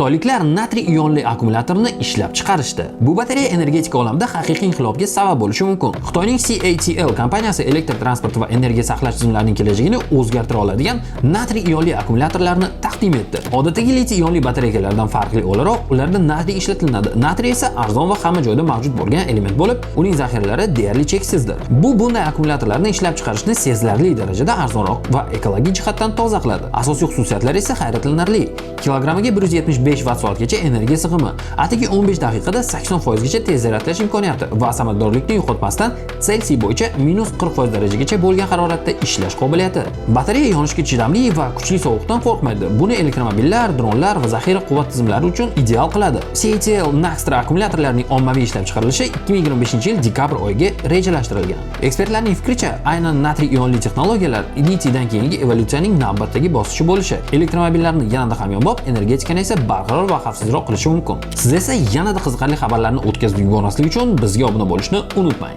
Xitoyliklar natriy ionli akkumulyatorni ishlab chiqarishdi. Bu batareya energetika olamida haqiqiy inqilobga sabab bo'lishi mumkin. Xitoyning CATL kompaniyasi elektr transport va energiya saqlash tizimlarining kelajagini o'zgartira oladigan natriy ionli akkumulyatorlarni taqdim etdi. Odatdagi litiy ionli batareyalardan farqli o'laroq, ularda natriy ishlatiladi. Natriy esa arzon va hamma joyda mavjud bo'lgan element bo'lib, uning zaxiralari deyarli cheksizdir. Bu bunday akkumulyatorlarni ishlab chiqarishni sezilarli darajada arzonroq va ekologik jihatdan toza qiladi. Asosiy xususiyatlari esa hayratlanarli. Kilogrammiga 175 Wh/soatgacha energiya sig'imi, atigi 15 daqiqada 80% gacha tez zaryadlash imkoniyati va samaradorlikni yo'qotmasdan Selsiy bo'yicha -40% darajagacha bo'lgan haroratda ishlash qobiliyati. Batareya yonishga chidamli va kuchli sovuqdan qo'rqmaydi. Buni elektromobillar, dronlar va zaxira quvvat tizimlari uchun ideal qiladi. CATL Naxtra akkumulyatorlarining ommaviy ishlab chiqarilishi 2025-yil dekabr oyiga rejalashtirilgan. Ekspertlarning fikricha, aynan natriy ionli texnologiyalar litiydan keyingi evolyutsiyaning navbatdagi bosqichi bo'lishi elektromobillarni yanada hamyonbop, energetikani esa barqaror va xavfsizroq qilishi mumkin. Siz esa yanada qiziqarli xabarlarni o'tkazib yubormaslik uchun bizga obuna bo'lishni unutmang.